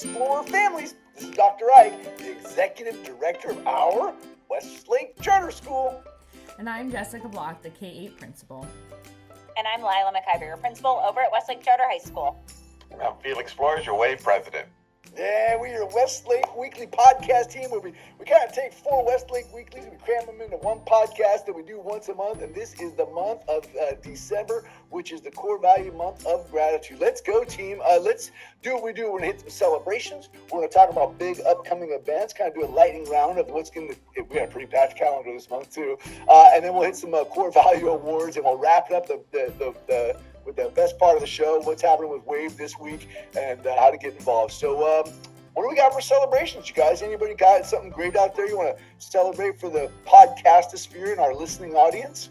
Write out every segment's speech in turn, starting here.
Explorer families. This is Dr. Ike, the Executive Director of our Westlake Charter School. And I'm Jessica Block, the K-8 principal. And I'm Lila McIver, your principal over at Westlake Charter High School. And I'm Felix Flores, your wave president. Yeah, we're your Westlake Weekly podcast team where we kind of take 4 Westlake Weeklies and we cram them into one podcast that we do once a month. And this is the month of December, which is the core value month of gratitude. Let's go, team. Let's do what we do. We're going to hit some celebrations. We're going to talk about big upcoming events, kind of do a lightning round of what's going to, we got a pretty packed calendar this month too. And then we'll hit some core value awards and we'll wrap it up with the best part of the show, what's happening with Wave this week, and how to get involved. So what do we got for celebrations, you guys? Anybody got something great out there you want to celebrate for the podcastosphere and our listening audience?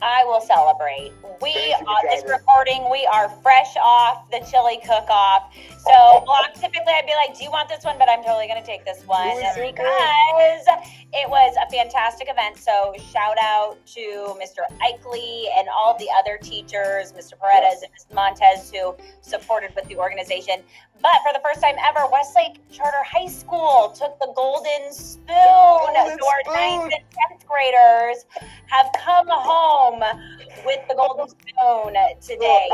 I will celebrate. This recording, we are fresh off the chili cook-off. So, Block, typically I'd be like, do you want this one? But I'm totally going to take this one because it was a fantastic event. So, shout out to Mr. Eichley and all the other teachers, Mr. Paredes and Ms. Montez, who supported with the organization. But for the first time ever, Westlake Charter High School took the golden spoon. So our 9th and 10th graders have come home with the golden spoon today.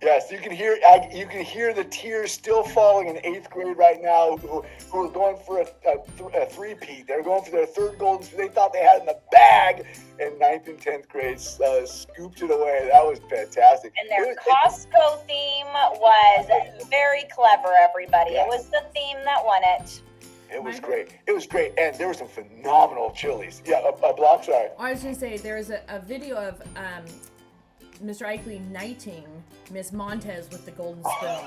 Yes, you can hear the tears still falling in 8th grade right now. Who are going for a three-peat? They're going for their third golden spoon. They thought they had it in the bag, and 9th and 10th grade scooped it away. That was fantastic. And their Costco theme was very clever. Everybody, It was the theme that won it. It was great. It was great, and there were some phenomenal chilies. Yeah, a Block. Sorry. I was going to say there was a video of Mr. Eichley knighting Miss Montez with the golden spoon.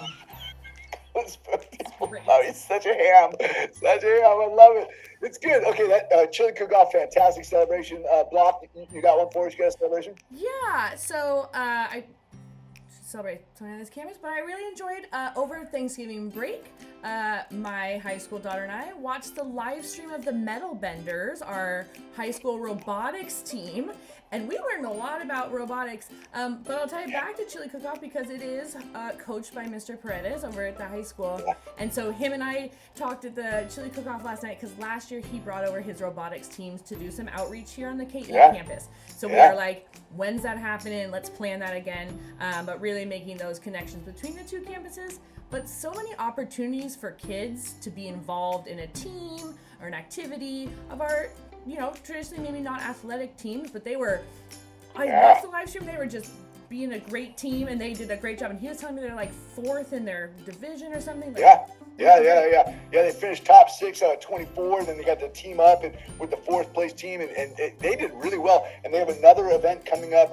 Oh, he's such a ham. I love it. It's good. Okay, that chili cook-off, fantastic celebration. Block, you got one for us? You got a celebration? Yeah, so I celebrate something on this campus, but I really enjoyed over Thanksgiving break. My high school daughter and I watched the live stream of the Metal Benders, our high school robotics team, and we learned a lot about robotics. But I'll tie it back to Chili Cook-Off because it is coached by Mr. Paredes over at the high school. And so him and I talked at the Chili Cook-Off last night because last year he brought over his robotics teams to do some outreach here on the K-8 campus. So we were like, when's that happening? Let's plan that again. But really making those connections between the two campuses. But so many opportunities for kids to be involved in a team or an activity of our, traditionally maybe not athletic teams, but they were, I watched the live stream, they were just being a great team and they did a great job. And he was telling me they're like 4th in their division or something. Yeah, they finished top 6 out of 24, and then they got the team up and with the 4th place team, and they did really well. And they have another event coming up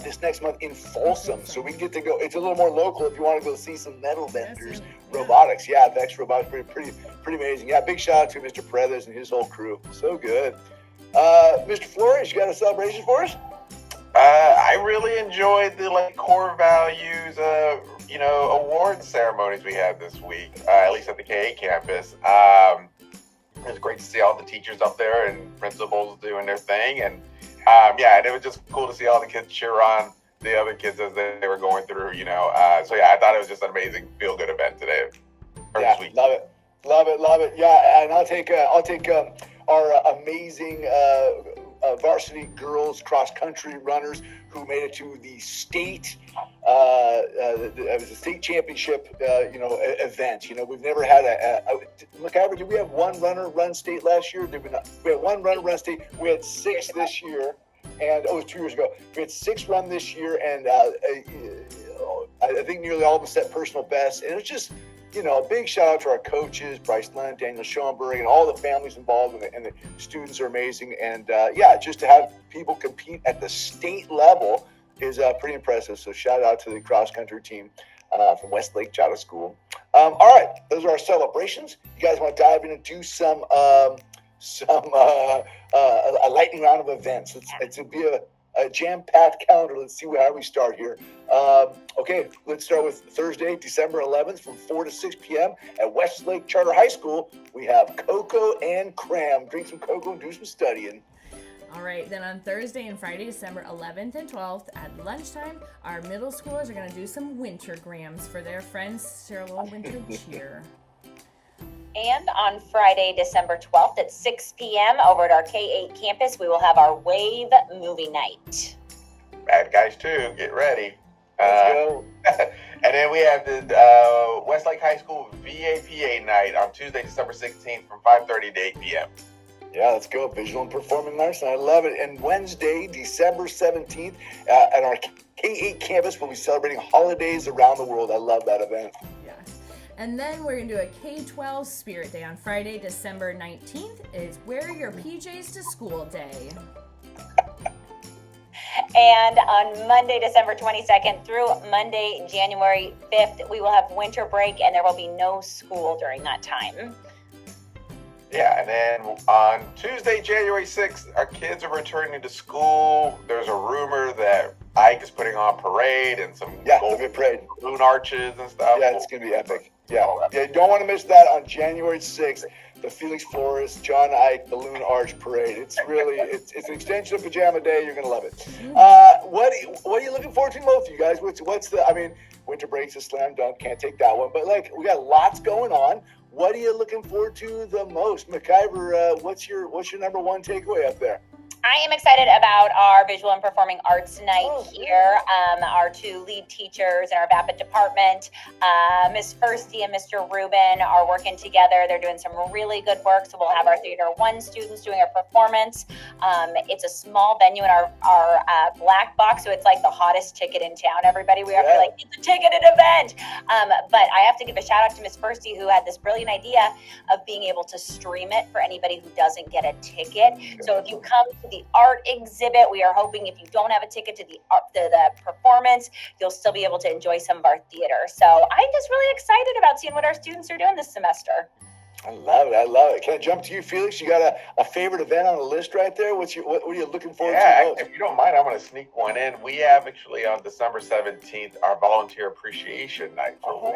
this next month in Folsom, so we get to go. It's a little more local if you want to go see some Metal Benders robotics. Yeah, Vex Robotics, pretty amazing. Yeah, big shout out to Mr. Paredes and his whole crew. So good. Mr. Flores, you got a celebration for us? I really enjoyed the core values, award ceremonies we had this week, at least at the K-8 campus. It was great to see all the teachers up there and principals doing their thing, and and it was just cool to see all the kids cheer on the other kids as they were going through, I thought it was just an amazing feel-good event today. Yeah, love it. Yeah, and I'll take our amazing varsity girls cross-country runners who made it to the state, it was a state championship, event. We've never had did we have one runner run state last year? We had one runner run state. We had 6 this year, and it was 2 years ago. We had 6 run this year, and I think nearly all of them set personal bests. And it was just, a big shout out to our coaches, Bryce Lund, Daniel Schoenberg, and all the families involved, and the students are amazing. And just to have people compete at the state level is pretty impressive. So shout out to the cross-country team from Westlake Charter School. All right, those are our celebrations. You guys want to dive in and do some a lightning round of events? It's be a jam-packed calendar. Let's see how we start here. Okay, let's start with Thursday, December 11th from 4 to 6 p.m. at Westlake Charter High School. We have cocoa and cram. Drink some cocoa and do some studying. All right, then on Thursday and Friday, December 11th and 12th at lunchtime, our middle schoolers are going to do some wintergrams for their friends, share a little winter cheer. And on Friday, December 12th at 6 p.m. over at our K-8 campus, we will have our Wave movie night. Bad guys too, get ready. Let's go. And then we have the Westlake High School VAPA night on Tuesday, December 16th from 5:30 to 8 p.m. Yeah, let's go. Visual and Performing Arts. I love it. And Wednesday, December 17th, at our K-8 campus, we'll be celebrating holidays around the world. I love that event. Yes. And then we're going to do a K-12 Spirit Day on Friday, December 19th. Is Wear Your PJs to School Day. And on Monday, December 22nd through Monday, January 5th, we will have winter break and there will be no school during that time. Yeah, and then on Tuesday, January 6th, our kids are returning to school. There's a rumor that Ike is putting on parade and some Golden parade, balloon arches and stuff. Yeah, it's going to be epic. Yeah, you don't want to miss that on January 6th. The Felix Forrest, John Ike Balloon Arch Parade. It's really, it's an extension of Pajama Day. You're going to love it. What are you looking forward to most, you guys? What's the, I mean, winter break's a slam dunk. Can't take that one. But, like, we got lots going on. What are you looking forward to the most? McIver, what's your number one takeaway up there? I am excited about our Visual and Performing Arts night here. Our two lead teachers in our VAPA department, Ms. Firsty and Mr. Rubin, are working together. They're doing some really good work. So we'll have our Theater 1 students doing a performance. It's a small venue in our black box, so it's like the hottest ticket in town. Everybody, we have to like, it's a ticketed event. But I have to give a shout out to Ms. Firsty, who had this brilliant idea of being able to stream it for anybody who doesn't get a ticket. So if you come to the art exhibit, we are hoping if you don't have a ticket to the performance, you'll still be able to enjoy some of our theater. So I'm just really excited about seeing what our students are doing this semester. I love it. I love it. Can I jump to you, Felix? You got a favorite event on the list right there? What are you looking forward to most? If you don't mind, I'm going to sneak one in. We have actually on December 17th our Volunteer Appreciation Night for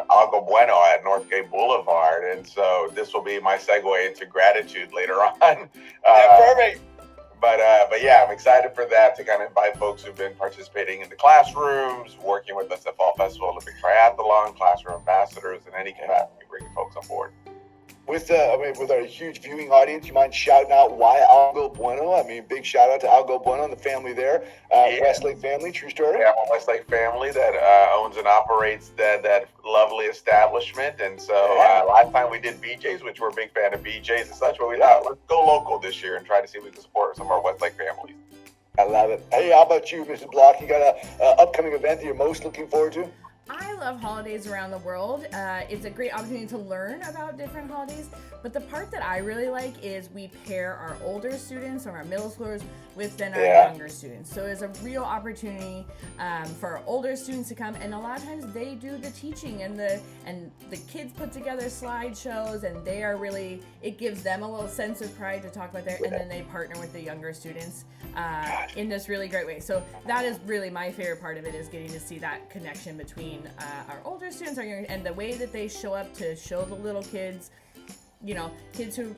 Algo Bueno at Northgate Boulevard. And so this will be my segue into gratitude later on. Perfect. But yeah, I'm excited for that, to kind of invite folks who've been participating in the classrooms, working with us at Fall Festival Olympic Triathlon, classroom ambassadors, and any capacity, bringing folks on board. With our huge viewing audience, you mind shouting out why Algo Bueno? I mean, big shout out to Algo Bueno and the family there, Westlake family, true story. Yeah, a Westlake family that owns and operates that lovely establishment. And so last time we did BJ's, which we're a big fan of BJ's and such, but we thought, let's go local this year and try to see if we can support some of our Westlake families. I love it. Hey, how about you, Mrs. Block? You got an upcoming event that you're most looking forward to? I love holidays around the world. It's a great opportunity to learn about different holidays, but the part that I really like is we pair our older students from our middle schoolers with then our younger students. So it's a real opportunity for our older students to come, and a lot of times they do the teaching and the kids put together slideshows, and they are really, it gives them a little sense of pride to talk about their, and then they partner with the younger students in this really great way. So that is really my favorite part of it, is getting to see that connection between our older students, our younger, and the way that they show up to show the little kids, kids who,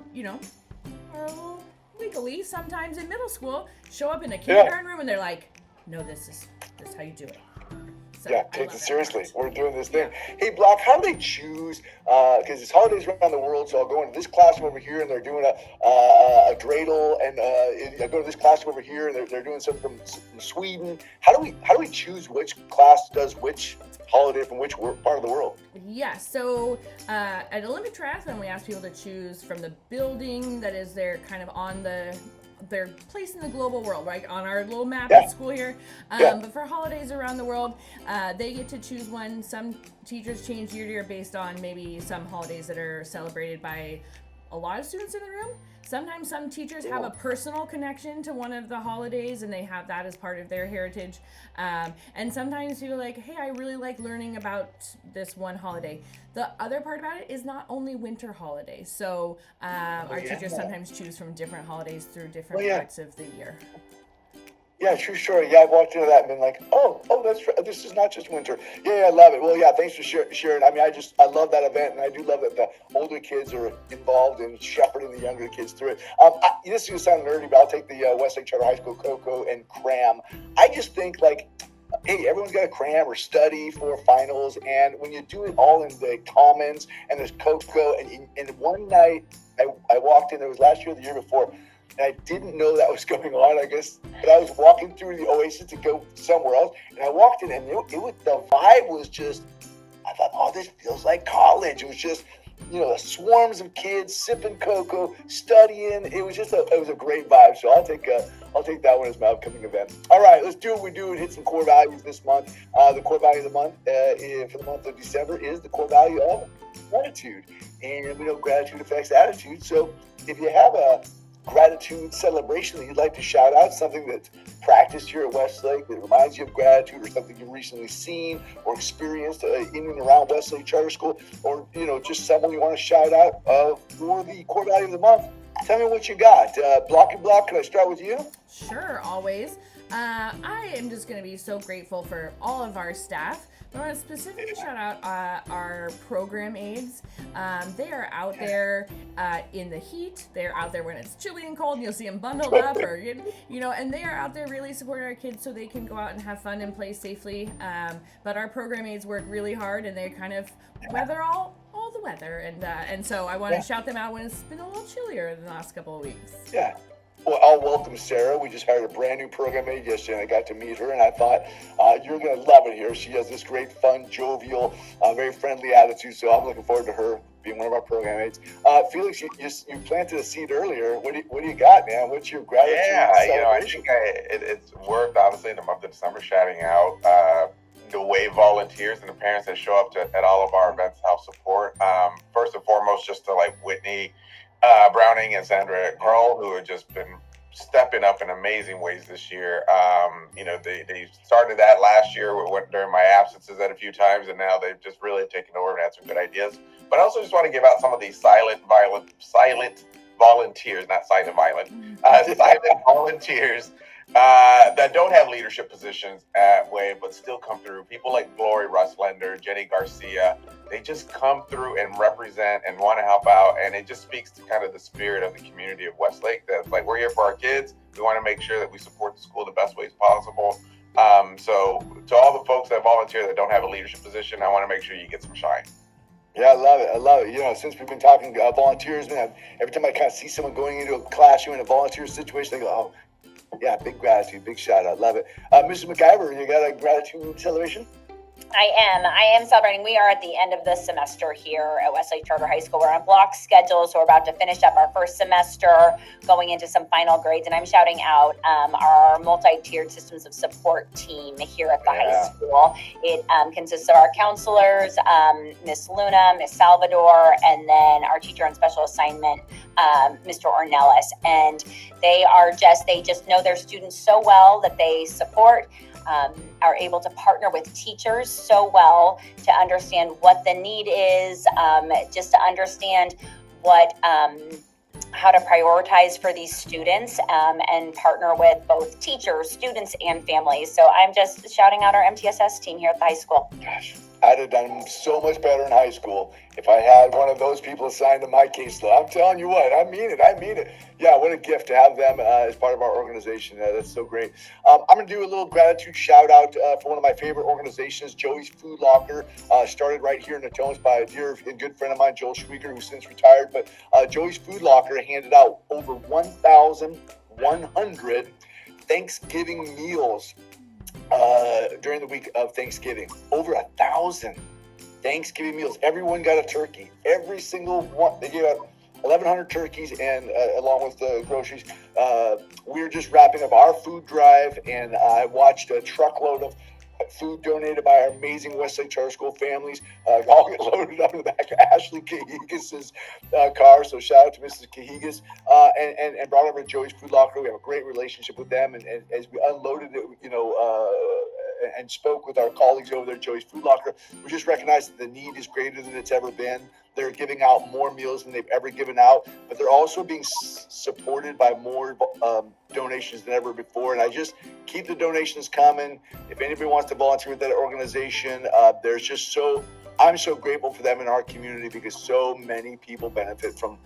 are a little wiggly sometimes in middle school, show up in a kindergarten room and they're like, no, this is how you do it. So take it seriously. We're doing this thing. Hey, Block, how do they choose? Because it's holidays around the world, so I'll go into this classroom over here, and they're doing a dreidel, and I go to this classroom over here, and they're doing something from Sweden. How do we choose which class does which holiday from which part of the world? Yeah, so at Olympic Triathlon, we asked people to choose from the building that is there kind of on their place in the global world, right, on our little map at school here. But for holidays around the world, they get to choose one. Some teachers change year to year based on maybe some holidays that are celebrated by a lot of students in the room. Sometimes some teachers have a personal connection to one of the holidays, and they have that as part of their heritage. And sometimes people are like, hey, I really like learning about this one holiday. The other part about it is not only winter holidays. So our teachers sometimes choose from different holidays through different parts of the year. Yeah, true story. Yeah, I've walked into that and been like, oh, this is not just winter. Yeah, I love it. Well, yeah, thanks for sharing. I mean, I love that event, and I do love that the older kids are involved in shepherding the younger kids through it. This is going to sound nerdy, but I'll take the Westlake Charter High School Cocoa and cram. I just think, like, hey, everyone's got to cram or study for finals, and when you do it all in the commons and there's cocoa, and one night I walked in, it was last year or the year before, and I didn't know that was going on, I guess. But I was walking through the Oasis to go somewhere else, and I walked in, and the vibe was just, I thought, oh, this feels like college. It was just, swarms of kids sipping cocoa, studying. It was a great vibe. So I'll take that one as my upcoming event. All right, let's do what we do and hit some core values this month. The core value of the month for the month of December is the core value of gratitude, and we know gratitude affects attitude. So if you have a gratitude celebration that you'd like to shout out, something that's practiced here at Westlake that reminds you of gratitude, or something you've recently seen or experienced in and around Westlake Charter School, or just someone you want to shout out for the core value of the month, tell me what you got. Block and Block, can I start with you? Sure, always. I am just going to be so grateful for all of our staff. I want to specifically shout out our program aides. They are out there in the heat. They're out there when it's chilly and cold, and you'll see them bundled up, or and they are out there really supporting our kids so they can go out and have fun and play safely. But our program aides work really hard, and they kind of weather all the weather, and so I want to shout them out when it's been a little chillier in the last couple of weeks. Yeah. Well, I'll welcome Sarah. We just hired a brand new program aide yesterday, and I got to meet her, and I thought, you're going to love it here. She has this great, fun, jovial, very friendly attitude, so I'm looking forward to her being one of our program aides. Felix, you planted a seed earlier. What do you got, man? What's your gratitude celebration? I think it's worth, obviously, in the month of December, shouting out the way volunteers and the parents that show up at all of our events help support. First and foremost, just to Whitney Browning and Sandra Kroll, who have just been stepping up in amazing ways this year. They started that last year during my absences at a few times, and now they've just really taken over and had some good ideas. But I also just want to give out some of these silent volunteers, not silent violent, silent volunteers that don't have leadership positions at WAVE, but still come through. People like Glory Russlender, Jenny Garcia, they just come through and represent and want to help out. And it just speaks to kind of the spirit of the community of Westlake. That's like, we're here for our kids. We want to make sure that we support the school the best ways possible. So to all the folks that volunteer that don't have a leadership position, I want to make sure you get some shine. Yeah, I love it. Since we've been talking volunteers, man, every time I kind of see someone going into a classroom in a volunteer situation, I go, oh, yeah, big gratitude, big shout out. Love it. Mrs. McIver, you got a gratitude celebration? I am celebrating. We are at the end of the semester here at Westlake Charter High School. We're on block schedule, so we're about to finish up our first semester, going into some final grades, and I'm shouting out our multi-tiered systems of support team here at the high school. It consists of our counselors, Miss Luna, Miss Salvador, and then our teacher on special assignment, Mr. Ornelas. And they just know their students so well that they support, are able to partner with teachers so well to understand what the need is, just to understand what how to prioritize for these students, and partner with both teachers, students, and families. So I'm just shouting out our MTSS team here at the high school. Gosh, I'd have done so much better in high school if I had one of those people assigned to my caseload. I'm telling you what, I mean it. Yeah, what a gift to have them as part of our organization. That's so great. I'm going to do a little gratitude shout out for one of my favorite organizations, Joey's Food Locker. Started right here in Natomas by a dear and good friend of mine, Joel Schwieger, who's since retired. But Joey's Food Locker handed out over 1,100 Thanksgiving meals during the week of Thanksgiving. Over 1,000 Thanksgiving meals. Everyone got a turkey. Every single one. They gave out 1,100 turkeys, and along with the groceries. We're just wrapping up our food drive, and I watched a truckload of food donated by our amazing Westlake Charter School families all get loaded up in the back of Ashley Cahigas' car. So shout out to Mrs. Cahigas, and brought over to Joey's Food Locker. We have a great relationship with them, and as we unloaded it, and spoke with our colleagues over there, Joey's Food Locker. We just recognized that the need is greater than it's ever been. They're giving out more meals than they've ever given out, but they're also being supported by more donations than ever before. And I just keep the donations coming. If anybody wants to volunteer with that organization, I'm so grateful for them in our community because so many people benefit from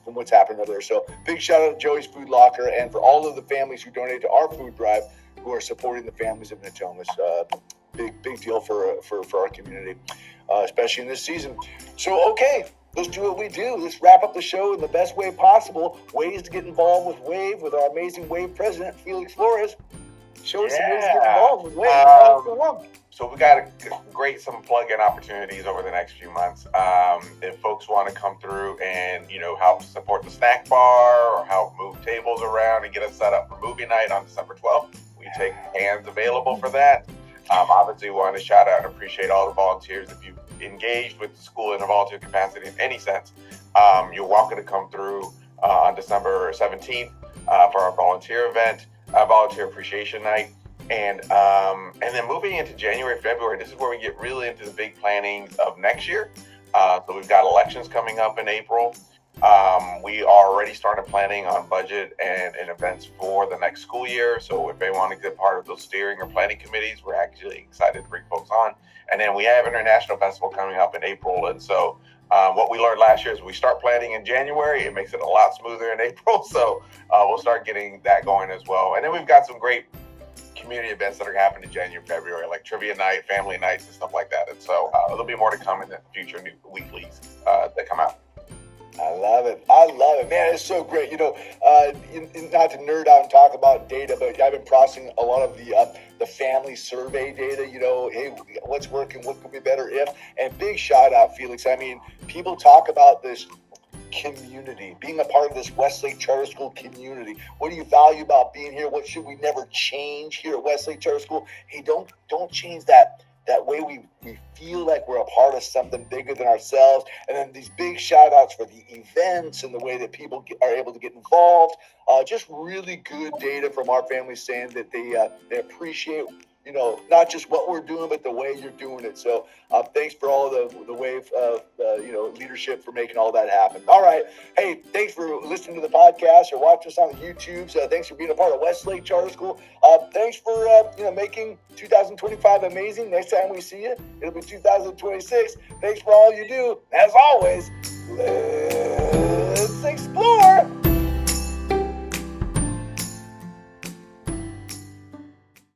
what's happening over there. So big shout out to Joey's Food Locker and for all of the families who donate to our food drive who are supporting the families of Natomas. Big deal for our community, especially in this season. So, okay, let's do what we do. Let's wrap up the show in the best way possible. Ways to get involved with WAVE with our amazing WAVE president, Felix Flores. Show us some ways to get involved with WAVE. So we got some plug-in opportunities over the next few months. If folks want to come through and, help support the snack bar or help move tables around and get us set up for movie night on December 12th, we take hands available for that. Obviously, we want to shout out and appreciate all the volunteers. If you've engaged with the school in a volunteer capacity in any sense, you're welcome to come through on December 17th for our volunteer event, Volunteer Appreciation Night. And then moving into January, February, this is where we get really into the big planning of next year. So we've got elections coming up in April. We are already started planning on budget and events for the next school year. So if they want to get part of those steering or planning committees, we're actually excited to bring folks on. And then we have International Festival coming up in April. And so what we learned last year is we start planning in January. It makes it a lot smoother in April. So we'll start getting that going as well. And then we've got some great community events that are happening in January, February, like trivia night, family nights, and stuff like that. And so there'll be more to come in the future new weeklies that come out. I love it, man. It's so great. Not to nerd out and talk about data, but I've been processing a lot of the family survey data. Hey, what's working? What could be better if? And big shout out, Felix. I mean, people talk about this community, being a part of this Westlake Charter School community. What do you value about being here? What should we never change here at Westlake Charter School? Hey, don't change that way we feel like we're a part of something bigger than ourselves. And then these big shout outs for the events and the way that people are able to get involved. Just really good data from our family saying that they appreciate not just what we're doing, but the way you're doing it. So thanks for all the WAVE leadership for making all that happen. All right. Hey, thanks for listening to the podcast or watching us on the YouTube. So thanks for being a part of Westlake Charter School. Thanks for making 2025 amazing. Next time we see you, it'll be 2026. Thanks for all you do. As always, let's explore.